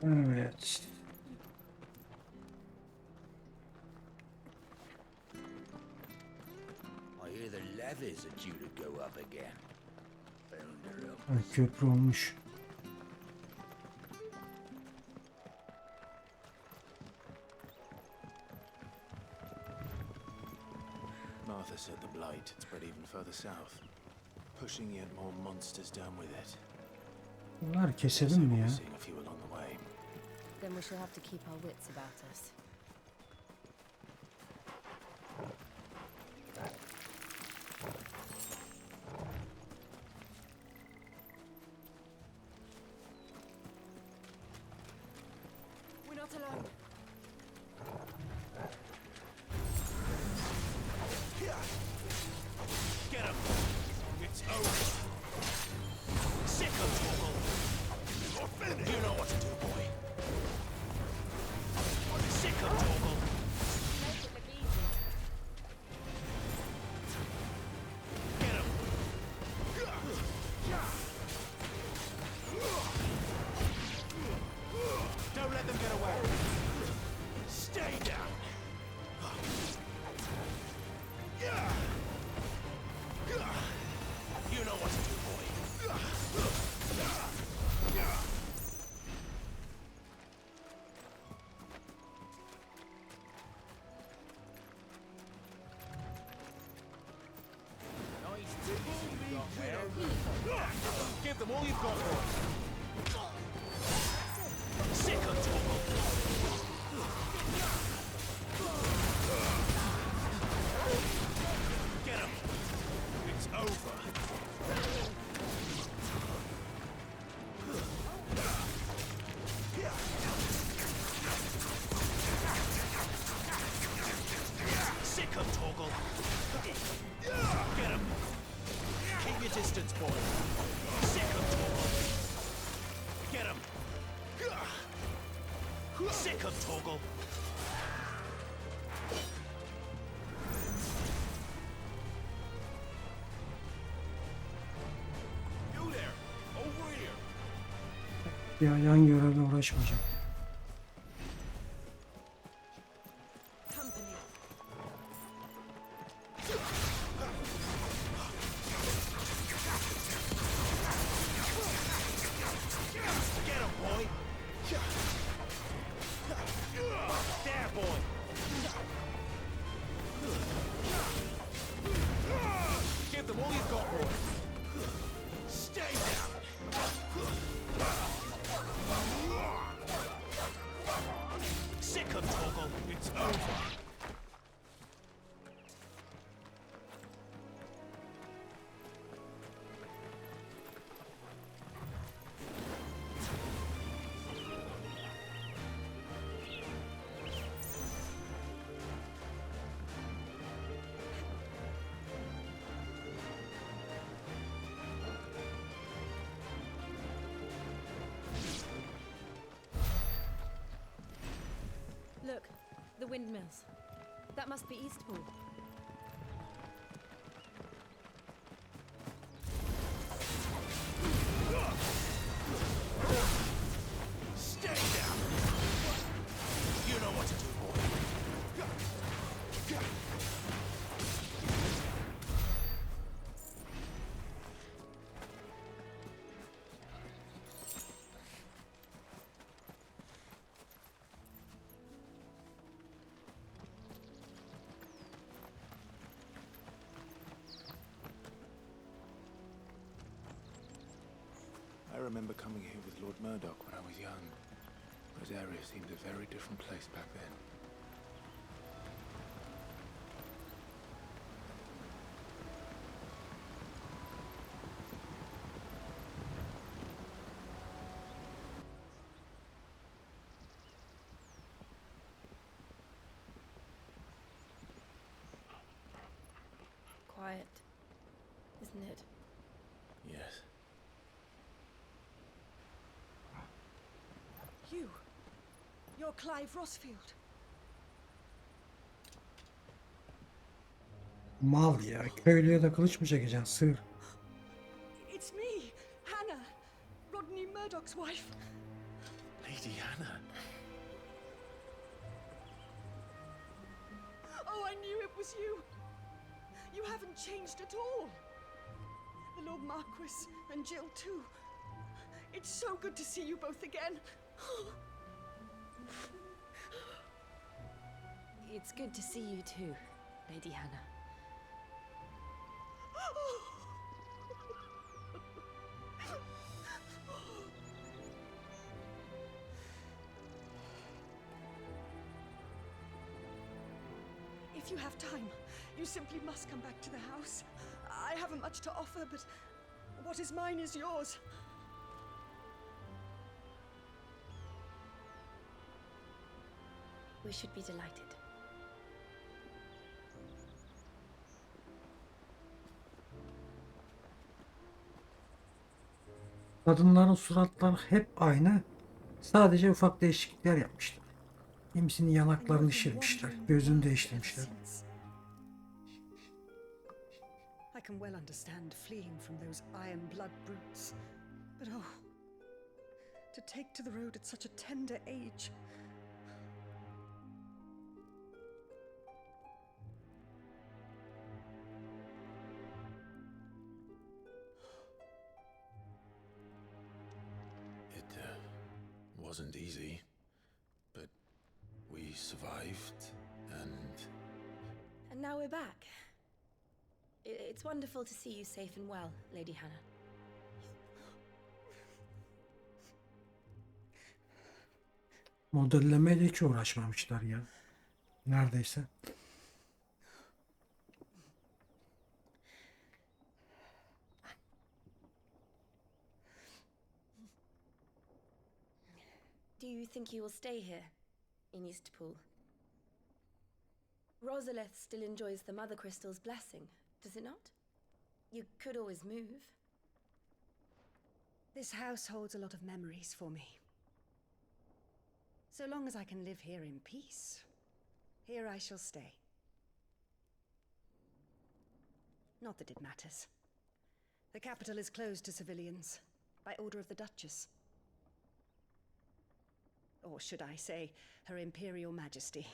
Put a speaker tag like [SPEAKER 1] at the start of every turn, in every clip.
[SPEAKER 1] Evet.
[SPEAKER 2] I hear the levees are due to go up again.
[SPEAKER 1] Ha, köprü olmuş.
[SPEAKER 3] Martha said the blight had spread even further south, pushing yet more monsters down with it.
[SPEAKER 1] Bunlar keselim
[SPEAKER 3] We'll
[SPEAKER 1] mi
[SPEAKER 3] be
[SPEAKER 1] ya?
[SPEAKER 3] seeing a few along the way.
[SPEAKER 4] Then we shall have to keep our wits about us. We're not alone.
[SPEAKER 3] Get him! It's over! Sick of trouble! You know what to do, boy! Sick of trouble!
[SPEAKER 4] Make it look easy.
[SPEAKER 3] Get him! Don't let them get away! Stay down! You know what to do, boy!
[SPEAKER 2] Nice diggers you got there.
[SPEAKER 3] Give them all you've got, boy! Sick of trouble! Get him! It's over! Sick of Toggle! Get him! Keep your distance, boy! Sick of Toggle! Get him! Sick of Toggle!
[SPEAKER 2] You there, over here.
[SPEAKER 1] Ya yan görevle uğraşmayacağım.
[SPEAKER 4] Company.
[SPEAKER 3] Get him, boy! There, boy! Give them all you've got, boy! Stay down! Sick of Toggle! It's over!
[SPEAKER 4] Look, the windmills. That must be Eastpool.
[SPEAKER 3] Stay down! You know what to do, boy! I remember coming here with Lord Murdoch when I was young. This area seemed a very different place back then.
[SPEAKER 4] Quiet, isn't it?
[SPEAKER 3] Yes.
[SPEAKER 4] You're Clive Rossfield.
[SPEAKER 1] Mal ya. Köylüye de kılıç mı çekeceksin? Sığır.
[SPEAKER 4] It's me, Hannah, Rodney Murdoch's wife.
[SPEAKER 3] Lady Hannah.
[SPEAKER 5] Oh, I knew it was you. You haven't changed at all. The Lord Marquis and Jill too. It's so good to see you both again.
[SPEAKER 4] It's good to see you too, Lady Hannah.
[SPEAKER 5] If you have time, you simply must come back to the house. I haven't much to offer, but what is mine is yours.
[SPEAKER 4] We should be delighted.
[SPEAKER 1] Kadınların suratları hep aynı. Sadece ufak değişiklikler yapmışlar. Kimisinin yanaklarını şişirmişler, gözünü değiştirmişler.
[SPEAKER 5] I can well understand fleeing from those iron blood brutes. But oh, to take to the road at such a tender age.
[SPEAKER 3] It wasn't easy, but we survived, and
[SPEAKER 4] And now we're back. It's wonderful to see you safe and well, Lady Hannah.
[SPEAKER 1] Modellemeyle hiç uğraşmamışlar ya. Neredeyse.
[SPEAKER 4] Do you think you will stay here, in Eastpool? Rosalith still enjoys the Mother Crystal's blessing, does it not? You could always move.
[SPEAKER 5] This house holds a lot of memories for me. So long as I can live here in peace, here I shall stay. Not that it matters. The capital is closed to civilians, by order of the Duchess. Or should I say, Her Imperial Majesty.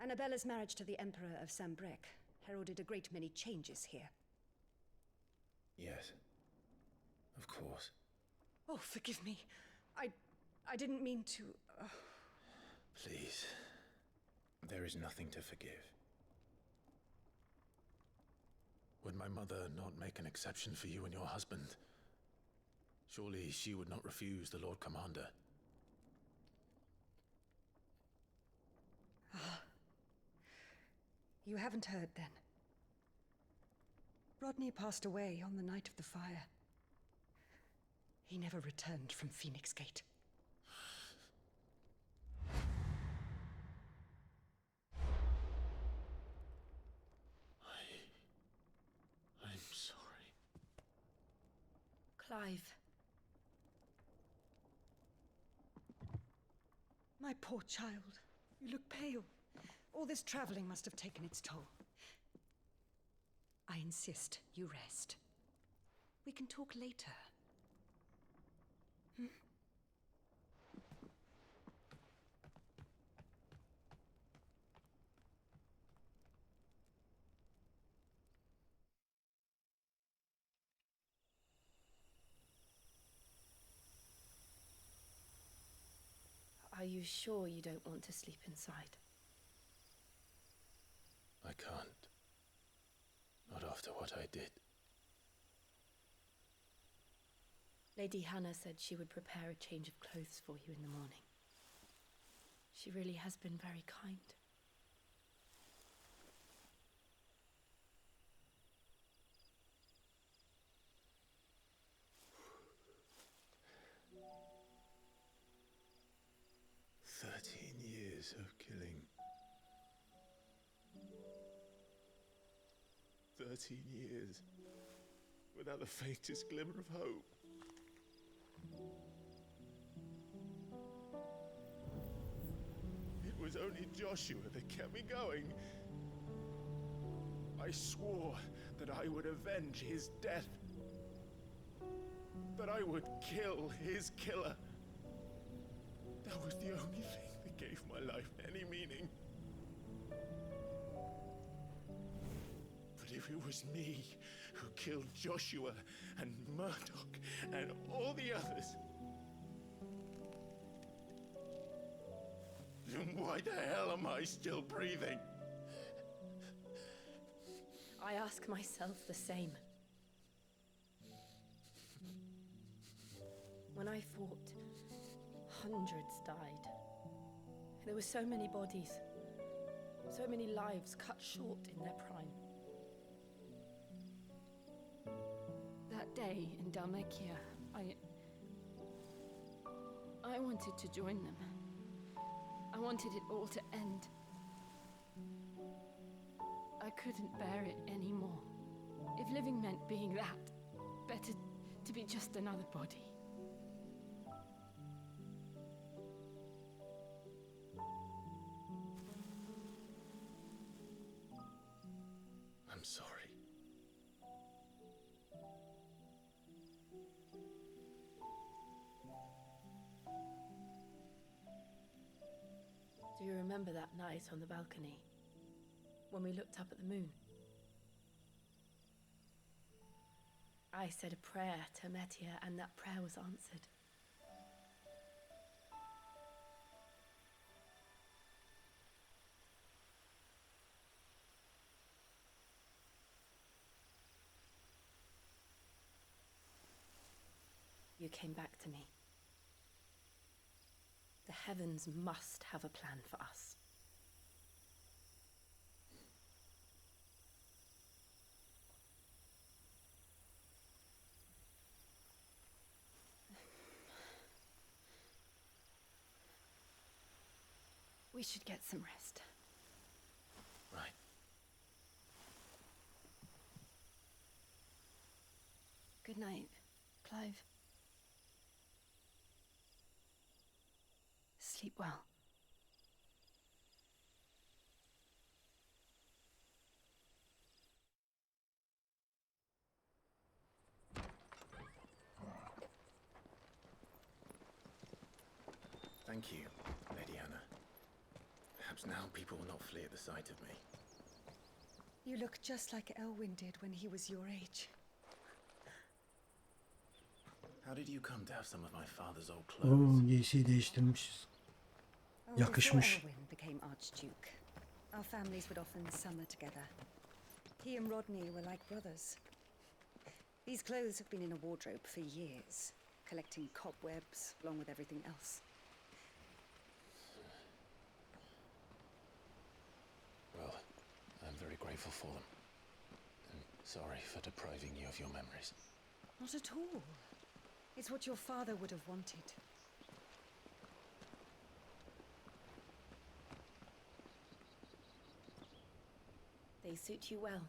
[SPEAKER 5] Annabella's marriage to the Emperor of Sambrec heralded a great many changes here.
[SPEAKER 3] yes, of course.
[SPEAKER 5] Oh, forgive me. I didn't mean to...
[SPEAKER 3] Please, there is nothing to forgive. Would my mother not make an exception for you and your husband? Surely she would not refuse the Lord Commander.
[SPEAKER 5] You haven't heard, then. Rodney passed away on the night of the fire. He never returned from Phoenix Gate.
[SPEAKER 3] I'm sorry.
[SPEAKER 4] Clive,
[SPEAKER 5] My poor child. You look pale. All this traveling must have taken its toll. I insist you rest. We can talk later.
[SPEAKER 4] are you sure you don't want to sleep inside?
[SPEAKER 3] I can't. Not after what I did.
[SPEAKER 4] Lady Hannah said she would prepare a change of clothes for you in the morning. She really has been very kind.
[SPEAKER 3] Years of killing. 13 years without the faintest glimmer of hope. It was only Joshua that kept me going. I swore that I would avenge his death. That I would kill his killer. That was the only thing that gave my life any meaning. But if it was me who killed Joshua and Murdoch and all the others, then why the hell am I still breathing?
[SPEAKER 4] I ask myself the same. When I fought, hundreds died. There were so many bodies, so many lives cut short in their prime. That day in Dalmatia, I wanted to join them. I wanted it all to end. I couldn't bear it anymore. If living meant being that, better to be just another body.
[SPEAKER 3] I'm sorry.
[SPEAKER 4] Do you remember that night on the balcony, when we looked up at the moon? I said a prayer to Metia, and that prayer was answered. You came back to me. The heavens must have a plan for us. We should get some rest.
[SPEAKER 3] Right.
[SPEAKER 4] Good night, Clive. Sleep well.
[SPEAKER 3] Thank you, Lady Hannah. Perhaps now people will not flee at the sight of me.
[SPEAKER 5] You look just like Elwyn did when he was your age.
[SPEAKER 3] How did you come to have some of my father's old
[SPEAKER 1] Oo,
[SPEAKER 3] clothes?
[SPEAKER 1] giysiyi değiştirmişiz.
[SPEAKER 5] Oh,
[SPEAKER 1] Yakışmış.
[SPEAKER 5] before Elwyn became Archduke, our families would often summer together. He and Rodney were like brothers. These clothes have been in a wardrobe for years, collecting cobwebs along with everything else.
[SPEAKER 3] Well, I'm very grateful for them. And sorry for depriving you of your memories.
[SPEAKER 5] Not at all. It's what your father would have wanted.
[SPEAKER 4] They suit you well.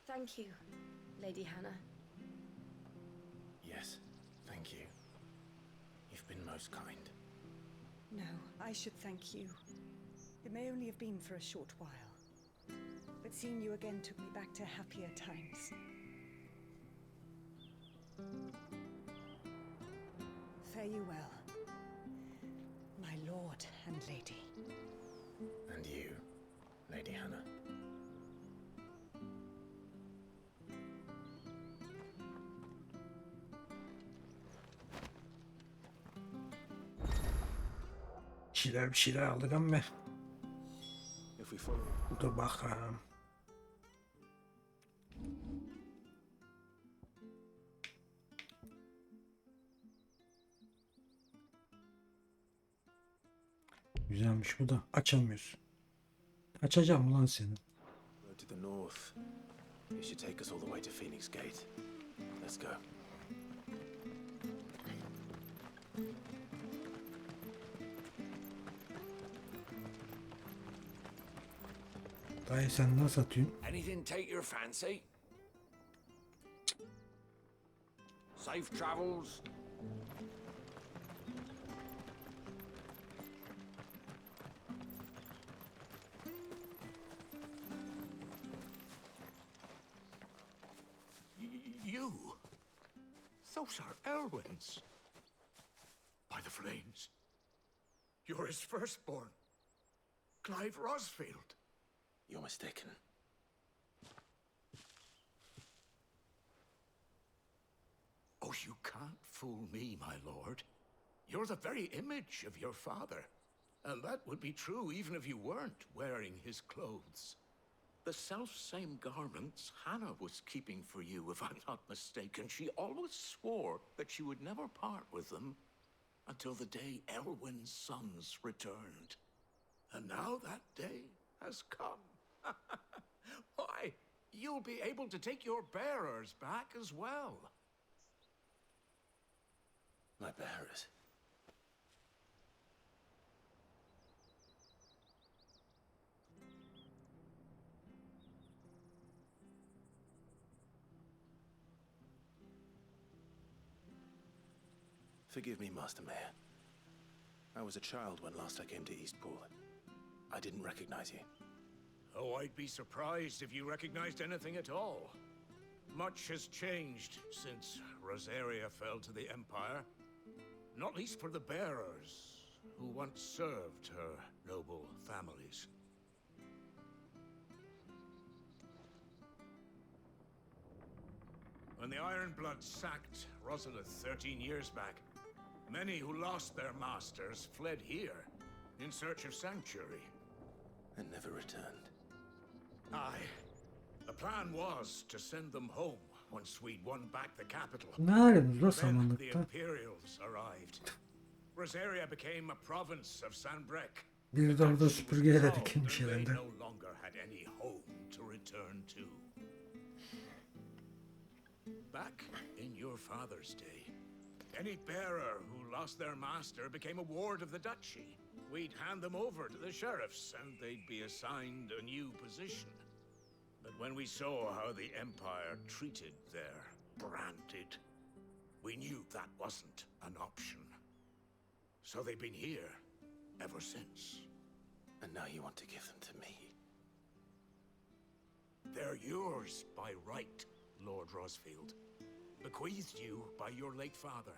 [SPEAKER 4] Thank you, Lady Hannah.
[SPEAKER 3] Yes, thank you. You've been most kind.
[SPEAKER 5] No, I should thank you. It may only have been for a short while, but seeing you again took me back to happier times. Fare you well, my lord and lady.
[SPEAKER 3] And you, Lady Hannah.
[SPEAKER 1] Bir şeyler aldık ama
[SPEAKER 3] If we follow
[SPEAKER 1] dur bakalım. Güzelmiş bu da. Açamıyorsun. Açacağım ulan seni.
[SPEAKER 3] road to the north, it should take us all the way to Phoenix Gate. Let's go.
[SPEAKER 1] Dayı sen nasıl atıyorsun?
[SPEAKER 2] Anything take your fancy? Safe travels? Those are Elwyn's. By the flames. You're his firstborn. Clive Rosfield.
[SPEAKER 6] You're mistaken.
[SPEAKER 2] Oh, you can't fool me, my lord. You're the very image of your father. And that would be true even if you weren't wearing his clothes. The self-same garments Hannah was keeping for you, if I'm not mistaken. She always swore that she would never part with them until the day Elwyn's sons returned. And now that day has come. Why, you'll be able to take your bearers back as well.
[SPEAKER 6] My bearers. Forgive me, Master Mayor. I was a child when last I came to Eastpool. I didn't recognize you.
[SPEAKER 2] Oh, I'd be surprised if you recognized anything at all. Much has changed since Rosaria fell to the Empire. Not least for the bearers, who once served her noble families. When the Ironbloods sacked Rosalith 13 years back, many who lost their masters fled here in search of sanctuary.
[SPEAKER 6] And never returned.
[SPEAKER 2] Aye. The plan was to send them home once we'd won back the capital.
[SPEAKER 1] Ne arıyorsunuz la
[SPEAKER 2] Then the
[SPEAKER 1] samanlıkta?
[SPEAKER 2] Imperials arrived. Rosaria became a province of Sanbreque.
[SPEAKER 1] Bir de orada süpürgeyle dikilmiş
[SPEAKER 2] They
[SPEAKER 1] herhalde.
[SPEAKER 2] no longer had any home to return to. Back in your father's day, any bearer who lost their master became a ward of the duchy. We'd hand them over to the sheriffs, and they'd be assigned a new position. But when we saw how the Empire treated their branded, we knew that wasn't an option. So they've been here ever since.
[SPEAKER 6] And now you want to give them to me.
[SPEAKER 2] They're yours by right, Lord Rosfield. Bequeathed you by your late father.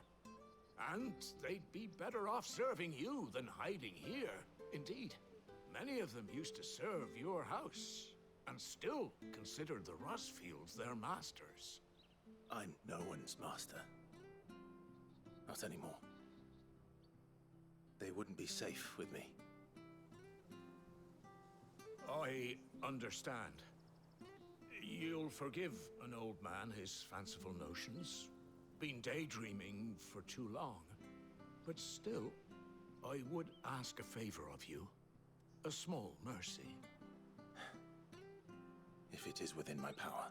[SPEAKER 2] And they'd be better off serving you than hiding here. Indeed, many of them used to serve your house, and still considered the Rosfields their masters.
[SPEAKER 6] I'm no one's master. Not anymore. They wouldn't be safe with me.
[SPEAKER 2] I understand. You'll forgive an old man his fanciful notions. Been daydreaming for too long. But still, I would ask a favor of you. A small mercy.
[SPEAKER 6] If it is within my power.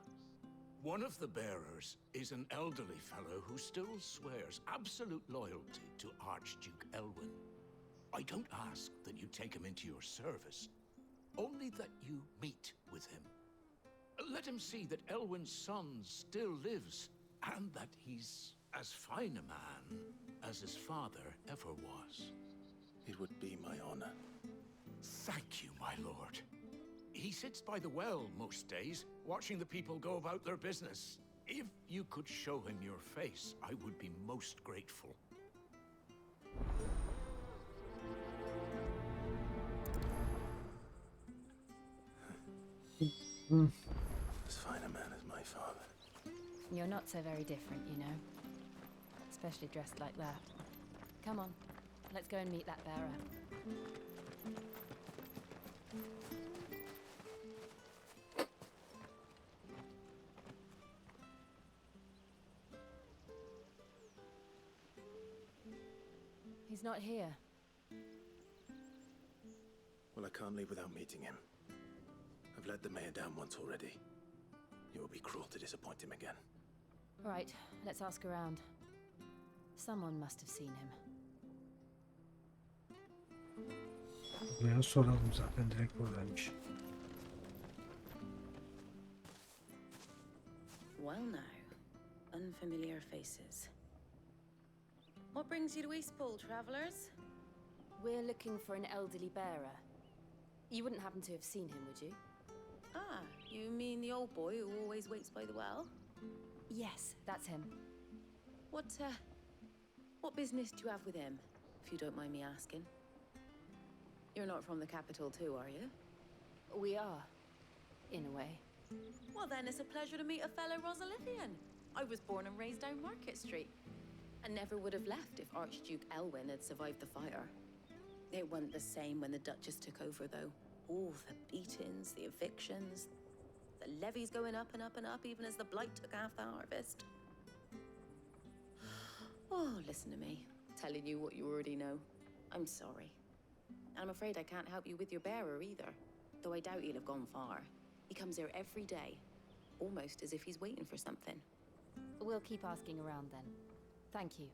[SPEAKER 2] One of the bearers is an elderly fellow who still swears absolute loyalty to Archduke Elwyn. I don't ask that you take him into your service, only that you meet with him. Let him see that Elwyn's son still lives, and that he's as fine a man as his father ever was.
[SPEAKER 6] It would be my honor.
[SPEAKER 2] Thank you, my lord. He sits by the well most days, watching the people go about their business. If you could show him your face, I would be most grateful.
[SPEAKER 6] As fine a man as my father.
[SPEAKER 7] You're not so very different, you know. Especially dressed like that. Come on, let's go and meet that bearer. He's not here.
[SPEAKER 6] Well, I can't leave without meeting him. I've let the mayor down once already. It would be cruel to disappoint him again.
[SPEAKER 7] Right, let's ask around. Someone must have seen him.
[SPEAKER 1] Buraya soralım zaten direkt buradaymış.
[SPEAKER 8] Well now, unfamiliar faces. What brings you to Eastpool, travelers?
[SPEAKER 7] We're looking for an elderly bearer. You wouldn't happen to have seen him, would you?
[SPEAKER 8] Ah, you mean the old boy who always waits by the well?
[SPEAKER 7] Yes, that's him.
[SPEAKER 8] What business do you have with him, if you don't mind me asking? You're not from the capital too, are you?
[SPEAKER 7] We are, in a way.
[SPEAKER 8] Well, then it's a pleasure to meet a fellow Rosalithian. I was born and raised down Market Street. And never would have left if Archduke Elwin had survived the fire. It wasn't the same when the Duchess took over, though. All the beatings, the evictions, the levies going up and up and up, even as the blight took half the harvest. Oh, listen to me, telling you what you already know. I'm sorry. I'm afraid I can't help you with your bearer either, though I doubt he'll have gone far. He comes here every day, almost as if he's waiting for something.
[SPEAKER 7] We'll keep asking around then. Thank you.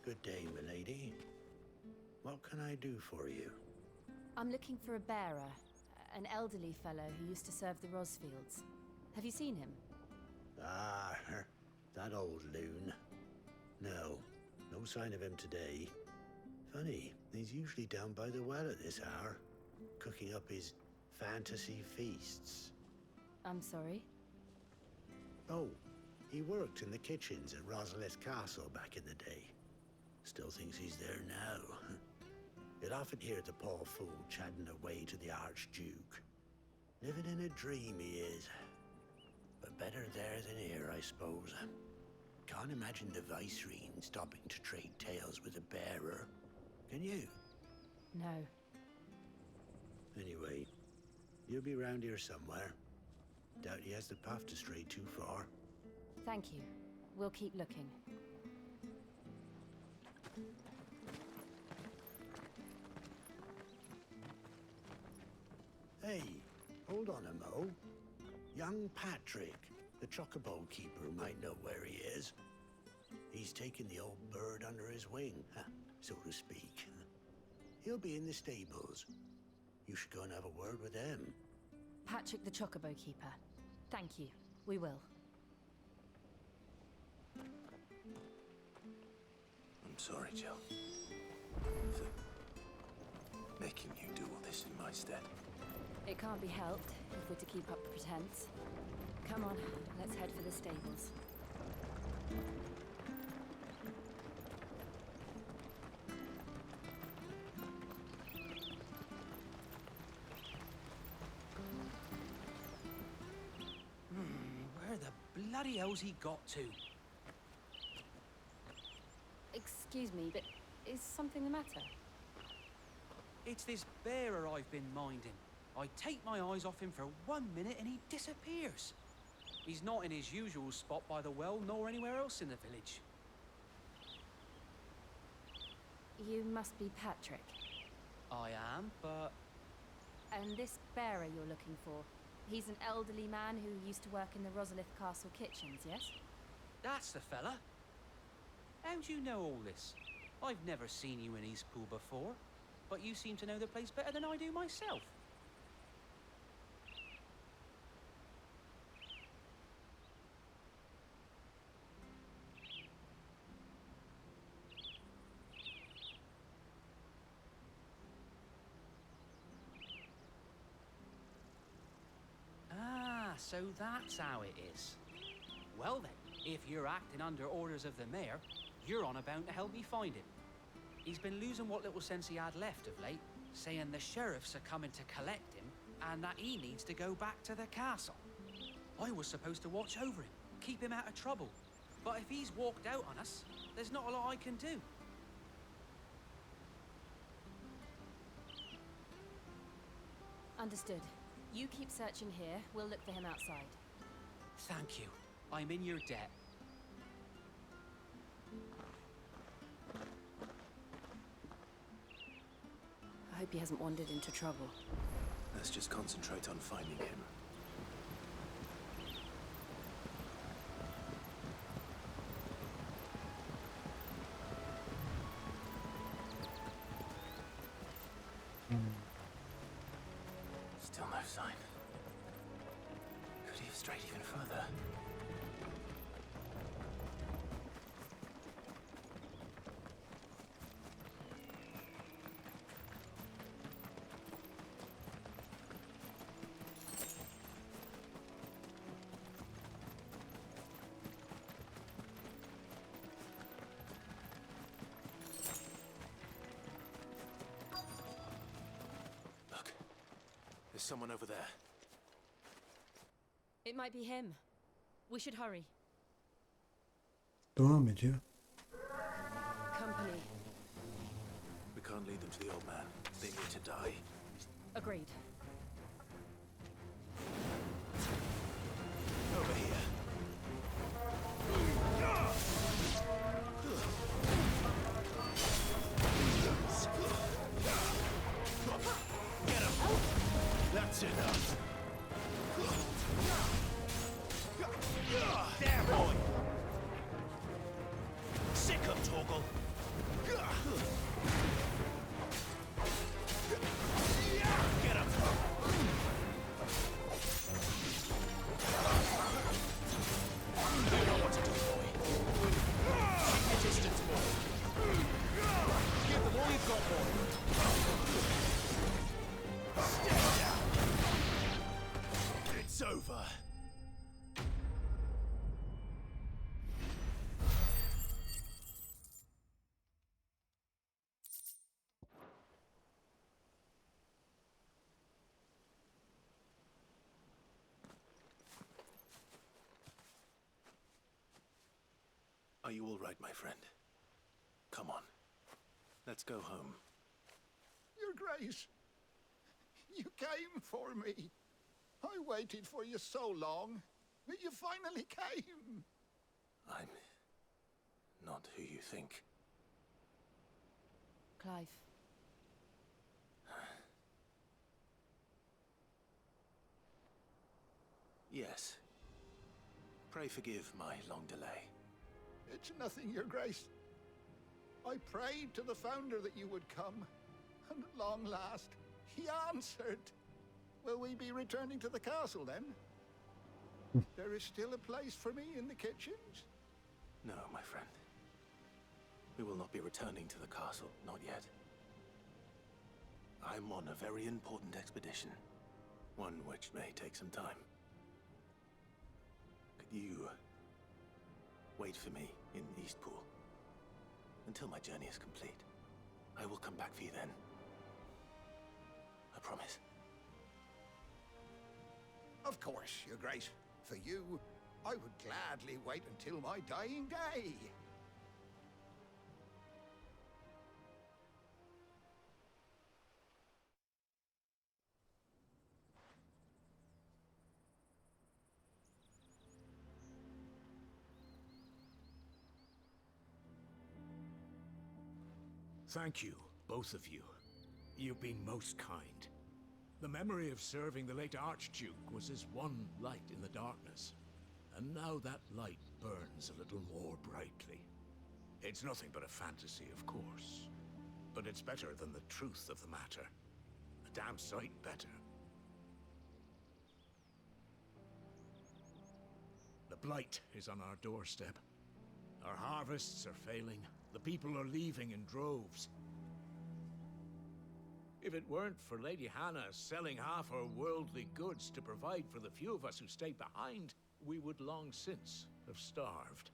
[SPEAKER 9] Good day, milady. What can I do for you?
[SPEAKER 7] I'm looking for a bearer, an elderly fellow who used to serve the Rosfields. Have you seen him?
[SPEAKER 9] Ah, that old loon. No sign of him today. Funny, he's usually down by the well at this hour, cooking up his fantasy feasts.
[SPEAKER 7] I'm sorry?
[SPEAKER 9] Oh, he worked in the kitchens at Rosalith Castle back in the day. Still thinks he's there now. You'd often hear the poor fool chatting away to the Archduke. Living in a dream he is. But better there than here, I suppose. Can't imagine the Viceroy stopping to trade tales with a bearer. Can you?
[SPEAKER 7] No.
[SPEAKER 9] Anyway, you'll be round here somewhere. Doubt he has the path to stray too far.
[SPEAKER 7] Thank you. We'll keep looking.
[SPEAKER 9] Hey, hold on a mo. Young Patrick, the chocobo keeper, might know where he is. He's taken the old bird under his wing, so to speak. He'll be in the stables. You should go and have a word with him.
[SPEAKER 7] Patrick the Chocobo Keeper. Thank you. We will.
[SPEAKER 6] I'm sorry, Jill. For making you do all this in my stead.
[SPEAKER 7] It can't be helped if we're to keep up pretense. Come on, let's head for the stables.
[SPEAKER 3] Where the bloody hell's he got to?
[SPEAKER 7] Excuse me, but is something the matter?
[SPEAKER 3] It's this bearer I've been minding. I take my eyes off him for 1 minute and he disappears. He's not in his usual spot by the well, nor anywhere else in the village.
[SPEAKER 7] You must be Patrick.
[SPEAKER 3] I am, but...
[SPEAKER 7] And this bearer you're looking for, he's an elderly man who used to work in the Rosalith Castle kitchens, yes?
[SPEAKER 3] That's the fella. How'd you know all this? I've never seen you in Eastpool before, but you seem to know the place better than I do myself. Ah, so that's how it is. Well then, if you're acting under orders of the mayor, you're on about to help me find him. He's been losing what little sense he had left of late, saying the sheriffs are coming to collect him and that he needs to go back to the castle. I was supposed to watch over him, keep him out of trouble. But if he's walked out on us, there's not a lot I can do.
[SPEAKER 7] Understood. You keep searching here, we'll look for him outside.
[SPEAKER 3] Thank you. I'm in your debt.
[SPEAKER 7] I hope he hasn't wandered into trouble.
[SPEAKER 6] Let's just concentrate on finding him. Still no sign. Could he have strayed even further? There's someone over there.
[SPEAKER 7] It might be him. We should hurry.
[SPEAKER 1] Devam ediyor.
[SPEAKER 7] Company.
[SPEAKER 6] We can't lead them to the old man. They need to die.
[SPEAKER 7] Agreed.
[SPEAKER 6] Over here. Get him! That's enough. There, boy! Sick of Torgal! Get him! You know what to do, boy. Keep your distance, boy. Give them all you've got, boy. Stay down. It's over. Are you all right, my friend? Come on. Let's go home.
[SPEAKER 2] Your Grace, you came for me. I waited for you so long, but you finally came.
[SPEAKER 6] I'm not who you think.
[SPEAKER 7] Clive.
[SPEAKER 6] Yes. Pray forgive my long delay.
[SPEAKER 2] It's nothing, Your Grace. I prayed to the Founder that you would come, and at long last, he answered. Will we be returning to the castle then? There is still a place for me in the kitchens?
[SPEAKER 6] No, my friend. We will not be returning to the castle, not yet. I'm on a very important expedition, one which may take some time. Could you wait for me in Eastpool until my journey is complete? I will come back for you then. I promise.
[SPEAKER 2] Of course, Your Grace. For you, I would gladly wait until my dying day.
[SPEAKER 10] Thank you, both of you. You've been most kind. The memory of serving the late Archduke was as one light in the darkness, and now that light burns a little more brightly. It's nothing but a fantasy, of course, but it's better than the truth of the matter. A damn sight better. The blight is on our doorstep. Our harvests are failing. The people are leaving in droves. If it weren't for Lady Hannah selling half her worldly goods to provide for the few of us who stayed behind, we would long since have starved.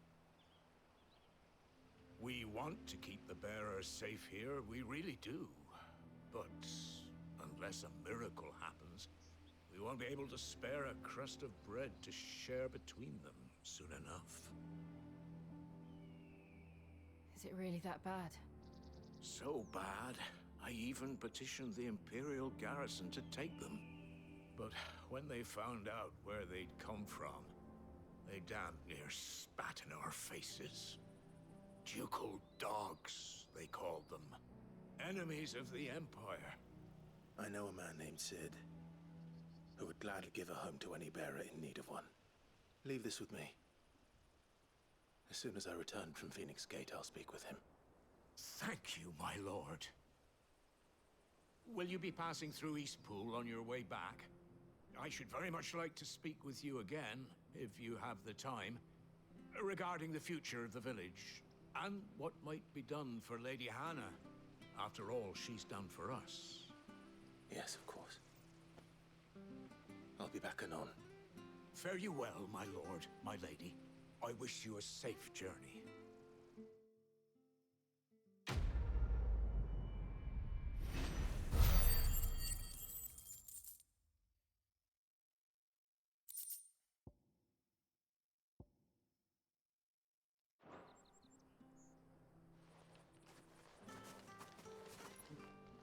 [SPEAKER 10] We want to keep the bearers safe here, we really do. But unless a miracle happens, we won't be able to spare a crust of bread to share between them soon enough.
[SPEAKER 7] Is it really that bad?
[SPEAKER 10] So bad, I even petitioned the Imperial garrison to take them. But when they found out where they'd come from, they damn near spat in our faces. Ducal dogs, they called them. Enemies of the Empire.
[SPEAKER 6] I know a man named Sid, who would gladly give a home to any bearer in need of one. Leave this with me. As soon as I return from Phoenix Gate, I'll speak with him.
[SPEAKER 10] Thank you, my lord. Will you be passing through Eastpool on your way back? I should very much like to speak with you again, if you have the time, regarding the future of the village, and what might be done for Lady Hannah, after all she's done for us.
[SPEAKER 6] Yes, of course. I'll be back anon.
[SPEAKER 10] Fare you well, my lord, my lady. I wish you a safe journey.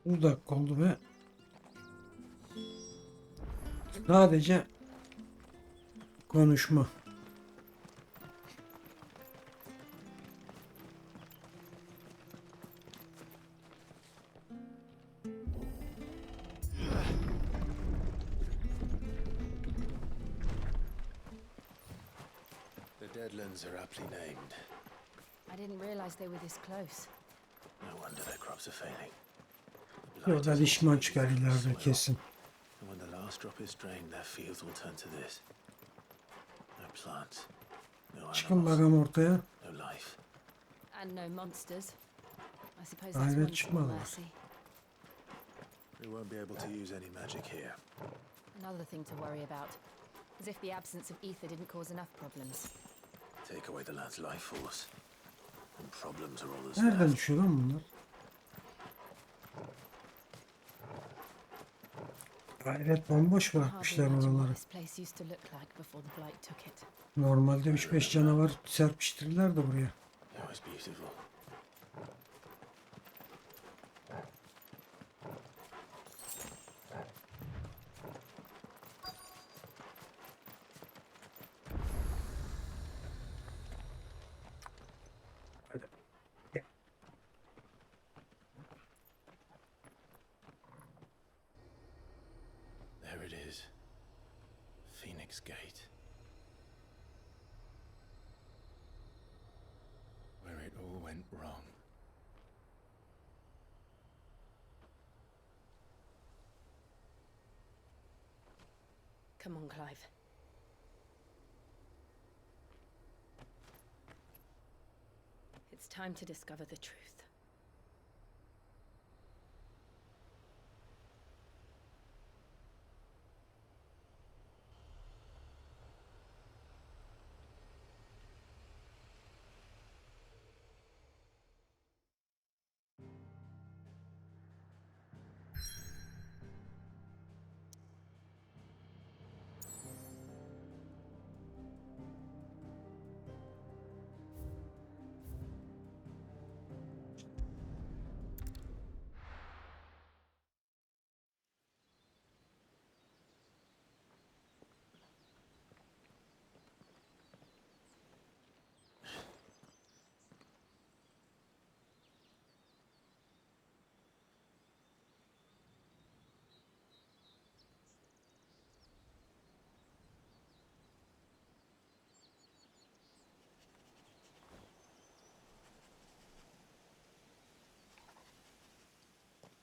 [SPEAKER 1] Bu dakika oldu ve sadece konuşma.
[SPEAKER 6] The Deadlands are aptly named.
[SPEAKER 7] I didn't realize they were this close.
[SPEAKER 6] No wonder their crops are failing.
[SPEAKER 1] Yolda düşman çıkar ileride kesin.
[SPEAKER 6] And when the last drop is drained, their fields will turn to this. No plants, no
[SPEAKER 1] Çıkın
[SPEAKER 6] animals,
[SPEAKER 1] bakalım ortaya.
[SPEAKER 6] no life.
[SPEAKER 7] And no monsters. I suppose that's
[SPEAKER 1] Hayret
[SPEAKER 7] one small
[SPEAKER 1] çıkmadılar.
[SPEAKER 7] mercy.
[SPEAKER 6] We won't be able to use any magic here.
[SPEAKER 7] Another thing to worry about. As if the absence of ether didn't cause enough problems.
[SPEAKER 6] Take away the lad's life force, and problems are all that's
[SPEAKER 1] Nereden
[SPEAKER 6] left.
[SPEAKER 1] düşüyor lan bunlar? Gayret bomboş
[SPEAKER 7] Hardly
[SPEAKER 1] bırakmışlar
[SPEAKER 7] imagine what
[SPEAKER 1] oraları.
[SPEAKER 7] this place used to look like before the blight took it.
[SPEAKER 1] Normalde 3-5 canavar serpiştirirler de buraya.
[SPEAKER 6] It was beautiful. There it is. Phoenix Gate. Where it all went wrong.
[SPEAKER 4] Come on, Clive. It's time to discover the truth.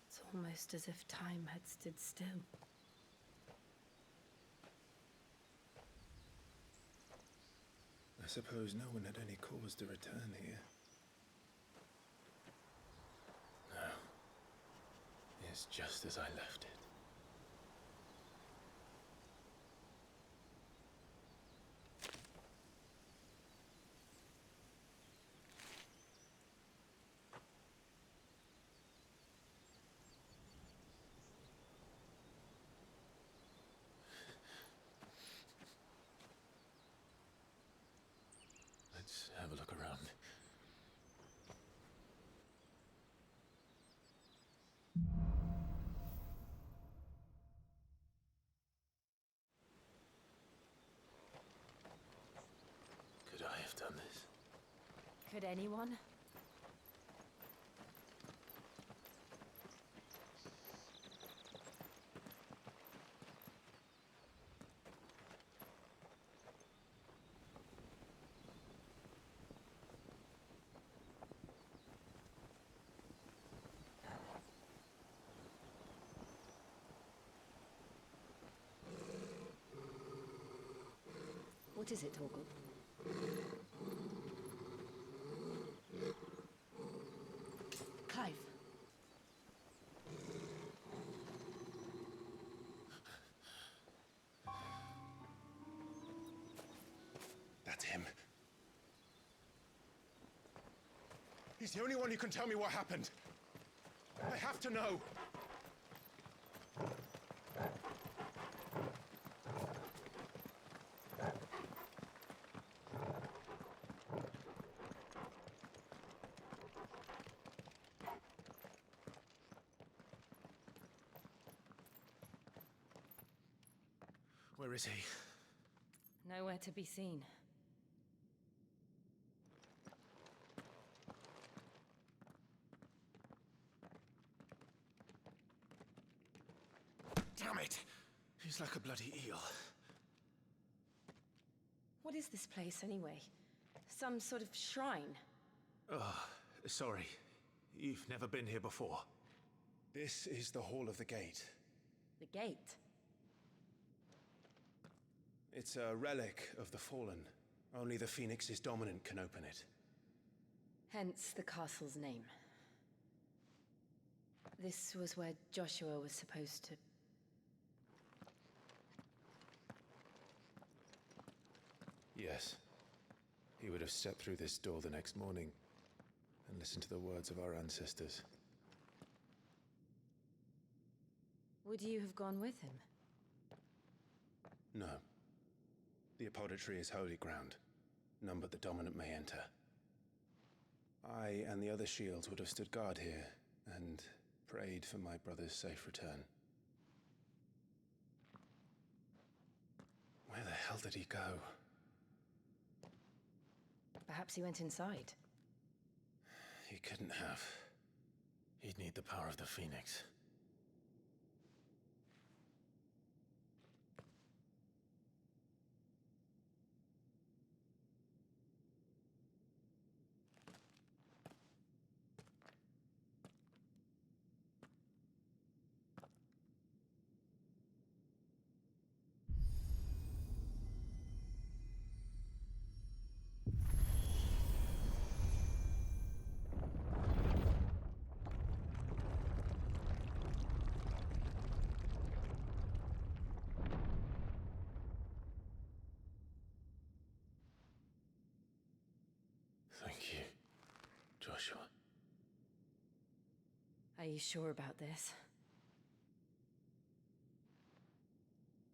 [SPEAKER 4] It's almost as if time had stood still.
[SPEAKER 6] I suppose no one had any cause to return here. No. It's just as I left it. Let's have a look around. Could I have done this?
[SPEAKER 7] Could anyone?
[SPEAKER 5] What is it, Torgal?
[SPEAKER 4] Clive.
[SPEAKER 6] That's him. He's the only one who can tell me what happened. I have to know. Where is he?
[SPEAKER 7] Nowhere to be seen.
[SPEAKER 6] Damn it! He's like a bloody eel.
[SPEAKER 4] What is this place, anyway? Some sort of shrine?
[SPEAKER 6] Oh, sorry. You've never been here before. This is the Hall of the Gate.
[SPEAKER 4] The gate?
[SPEAKER 6] It's a relic of the Fallen. Only the Phoenix's dominant can open it.
[SPEAKER 4] Hence the castle's name. This was where Joshua was supposed to...
[SPEAKER 6] Yes. He would have stepped through this door the next morning and listened to the words of our ancestors.
[SPEAKER 4] Would you have gone with him?
[SPEAKER 6] No. The apodatory is holy ground. None but the dominant may enter. I and the other shields would have stood guard here and prayed for my brother's safe return. Where the hell did he go?
[SPEAKER 4] Perhaps he went inside.
[SPEAKER 6] He couldn't have. He'd need the power of the Phoenix. Thank you, Joshua.
[SPEAKER 4] Are you sure about this?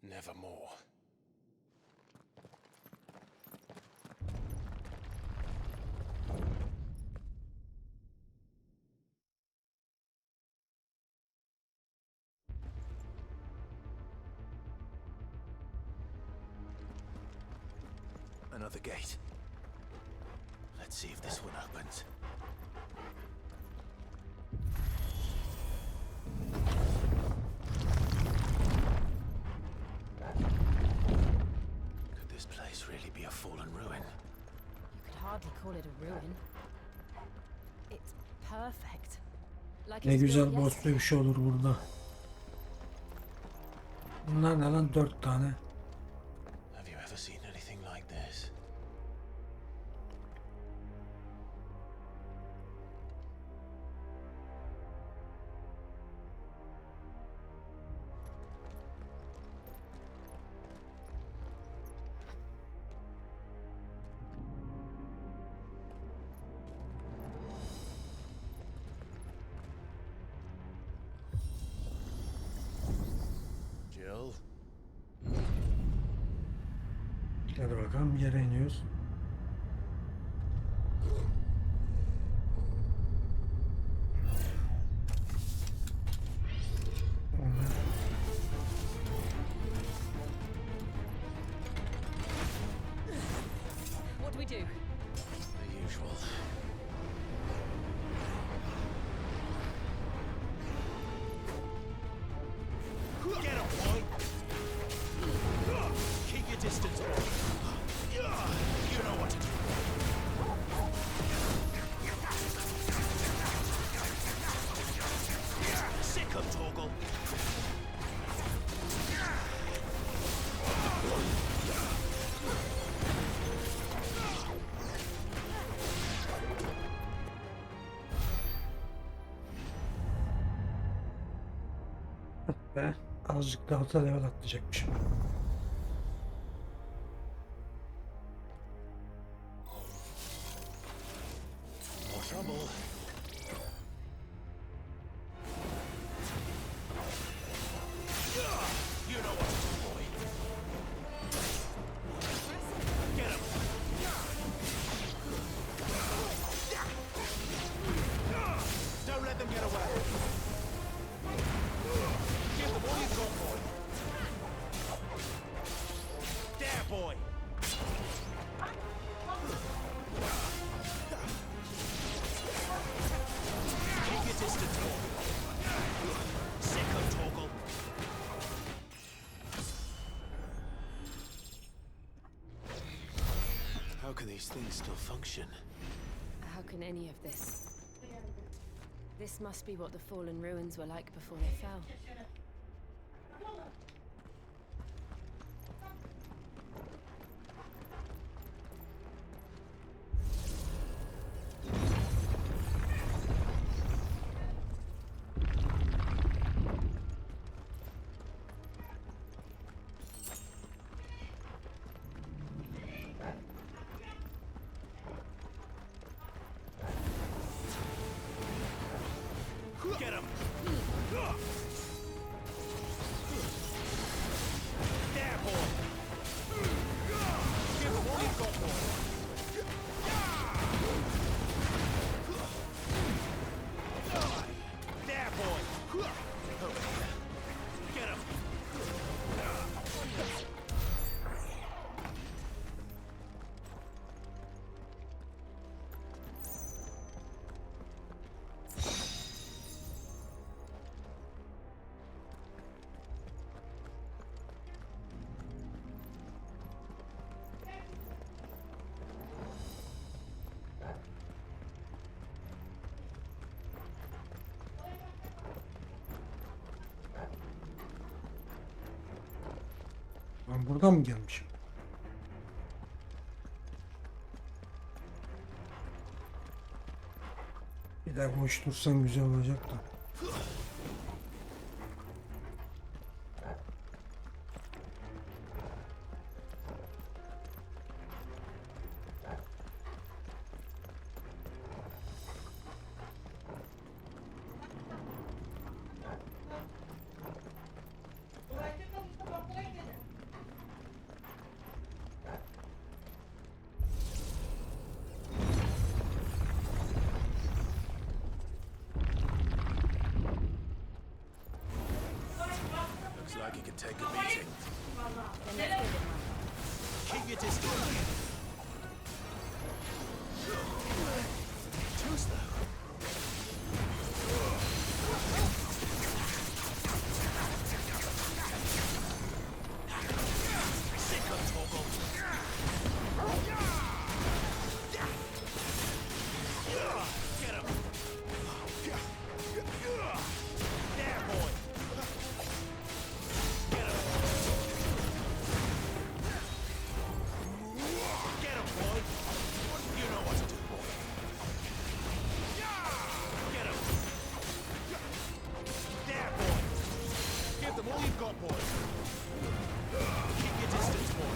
[SPEAKER 6] Nevermore. Another gate. Let's see if this one opens. Could this place really be a fallen ruin?
[SPEAKER 7] You could hardly call it a ruin. It's perfect. Like
[SPEAKER 1] Ne
[SPEAKER 7] it was
[SPEAKER 1] güzel
[SPEAKER 7] built
[SPEAKER 1] bosslu bir şey olur burada. Bunlar ne lan, 4 tane.
[SPEAKER 6] Have you ever seen anything like this? Jill?
[SPEAKER 1] Hadi bakalım, yere iniyoruz.
[SPEAKER 4] What do we do?
[SPEAKER 6] The usual. Get him, boy! Keep your distance, boy. You know what to do. Sick of Torgal.
[SPEAKER 1] Ve azıcık daha da level atlayacakmışım.
[SPEAKER 6] More trouble. You know what to do, boy. Get him. Don't let them get away. Give them all you've got, boy.
[SPEAKER 10] distance, boy. Sick of Torgal.
[SPEAKER 6] How can these things still function?
[SPEAKER 7] How can any of this? This must be what the fallen ruins were like before they fell.
[SPEAKER 10] Get him! There, boy! Give him all you've got, boy! There, boy! Over here. Get him!
[SPEAKER 1] Ben buradan mı gelmişim? Bir de boş dursan güzel olacak da.
[SPEAKER 6] Looks like he could take a beating.
[SPEAKER 7] Then let's give it one.
[SPEAKER 10] Keep your distance!
[SPEAKER 6] Too slow.
[SPEAKER 10] Sick of Torgal! Get him! There, boy! Get him! Get him, boy! You know what to do, boy! Get him! There, boy! Give them all you've got, boy! Keep your distance, boy!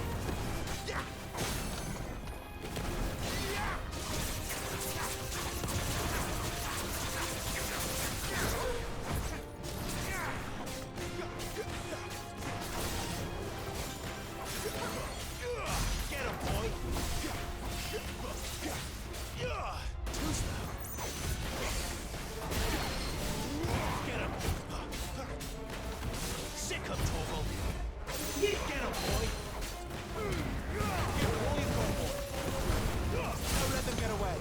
[SPEAKER 10] Get him, boy! Too slow. Get him! Sick of Torgal! Get him, boy! Give him all you've got, boy! Don't let them get away!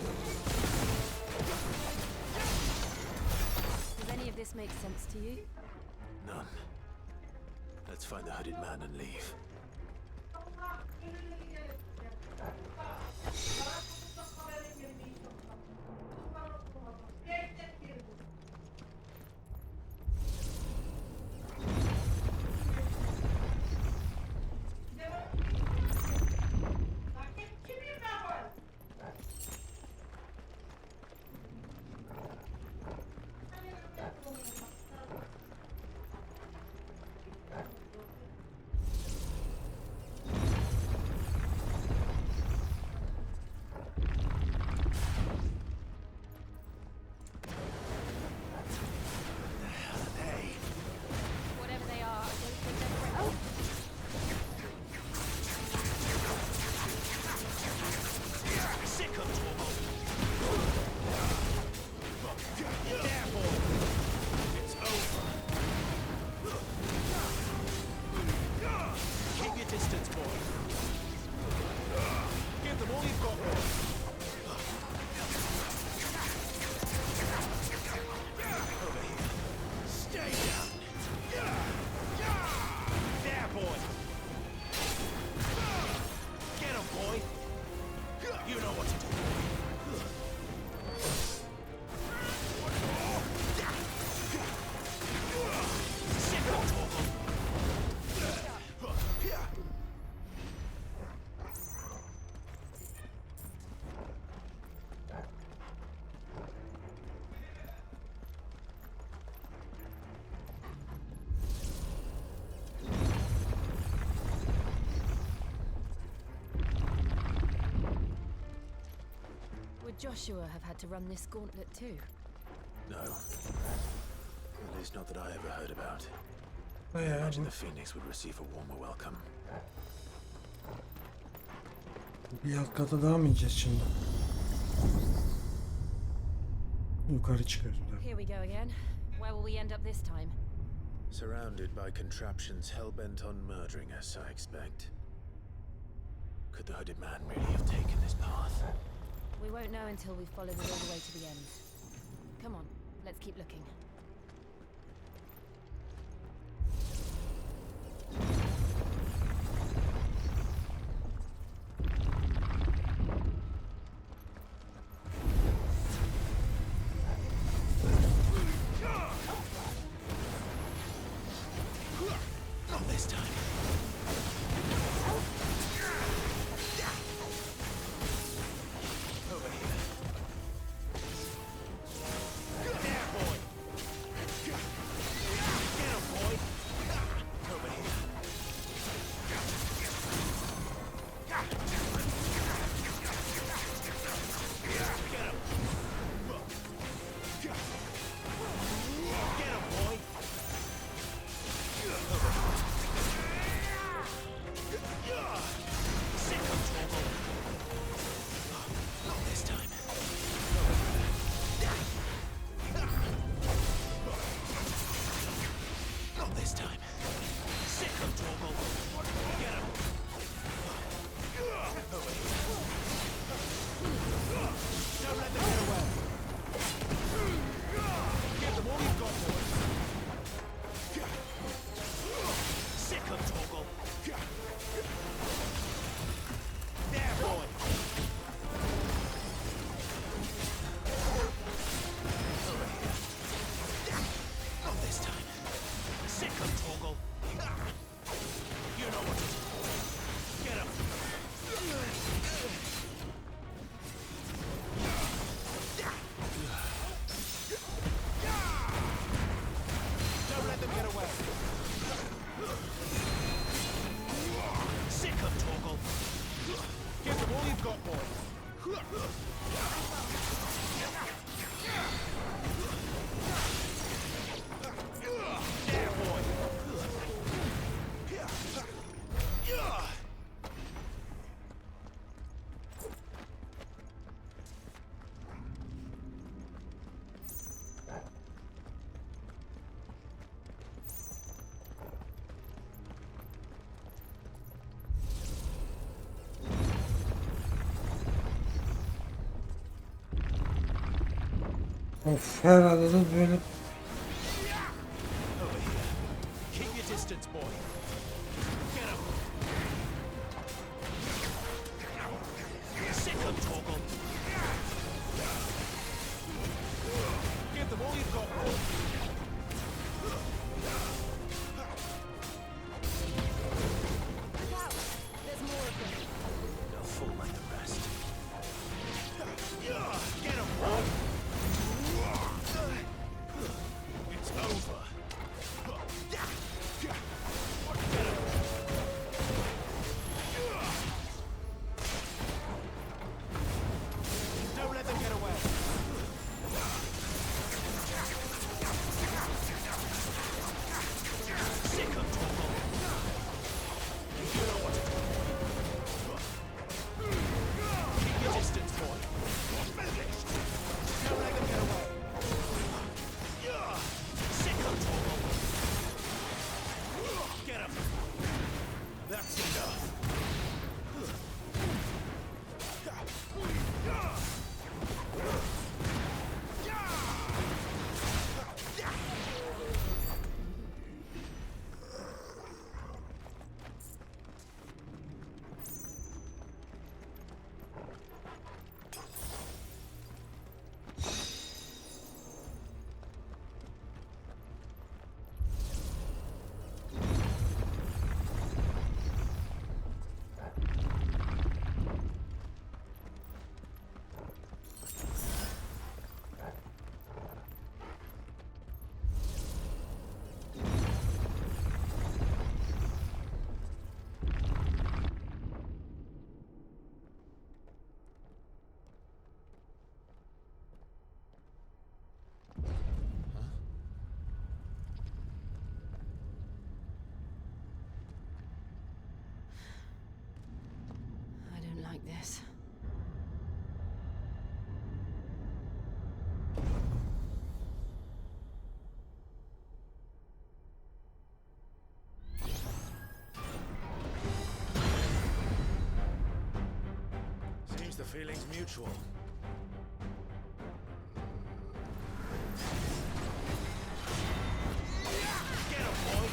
[SPEAKER 7] Does any of this make sense to you?
[SPEAKER 6] None. Let's find the hooded man and leave.
[SPEAKER 7] Joshua have had to run this gauntlet too?
[SPEAKER 6] No. At least not that I ever heard about. I
[SPEAKER 1] Bayağı
[SPEAKER 6] imagine
[SPEAKER 1] bu,
[SPEAKER 6] the Phoenix would receive a warmer welcome.
[SPEAKER 1] bir alt kata daha mı ineceğiz şimdi? Yukarı çıkıyoruz.
[SPEAKER 7] Here we go again. Where will we end up this time?
[SPEAKER 6] Surrounded by contraptions hell-bent on murdering us, I expect. Could the hooded man really have taken this path?
[SPEAKER 7] We won't know until we've followed it all the way to the end. Come on, let's keep looking.
[SPEAKER 6] Not this time. Over here. There, boy. Get him, boy. Over here. Get him. Get him, boy. Sick of trouble. Not this time. Not this time. Sick of trouble. Get him. Over here. Don't let them get away. Give them all you've got, boys. Sick of trouble. There, boy. Over here. Not this time. Sick of trouble. You know what to do. Get him. Don't let them get away. Sick of toggle. Give them all you've got, boy. There, boy.
[SPEAKER 1] Of, her adada böyle
[SPEAKER 6] Over here. Keep your distance, boy. Get him. Sick of toggle. Give them all you've got, boy.
[SPEAKER 7] Look out! There's more of them.
[SPEAKER 6] They'll fall like the rest. Get him, boy. It's over. feeling's mutual. Get him, boy!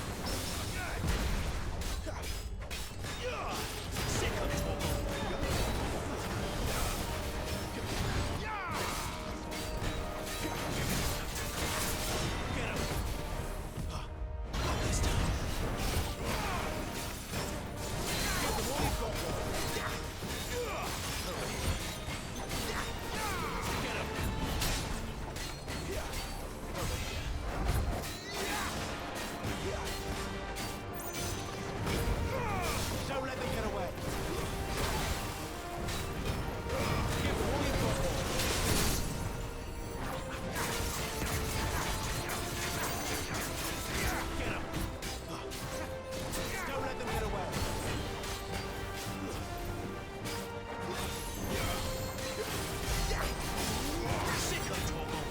[SPEAKER 6] Sick of trouble! Get him! Not this time! Get the one you've got, boy! Get him! Over here. Don't let them get away. Give them all you've got, boy. Get him. Don't let them get away. Sick of trouble.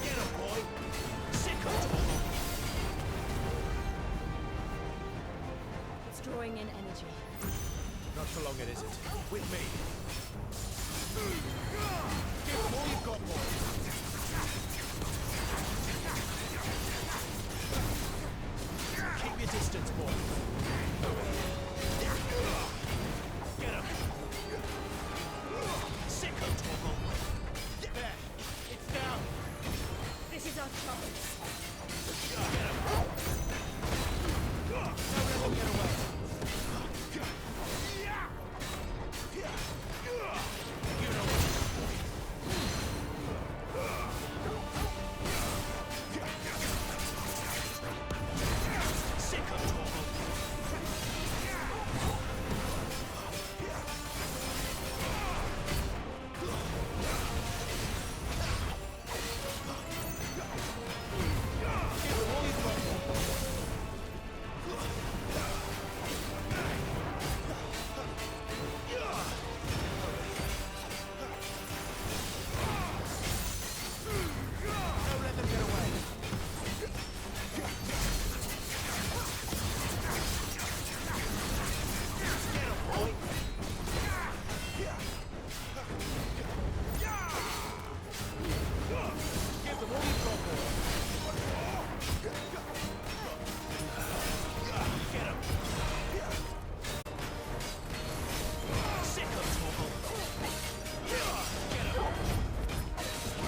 [SPEAKER 6] Get him, boy. Sick of trouble.
[SPEAKER 4] It's drawing in energy.
[SPEAKER 6] Not for long, it isn't. With me. Give them all you've got, boy. Keep your distance, boy. Get him. Sick of trouble. There. It's down.
[SPEAKER 4] This is our chance.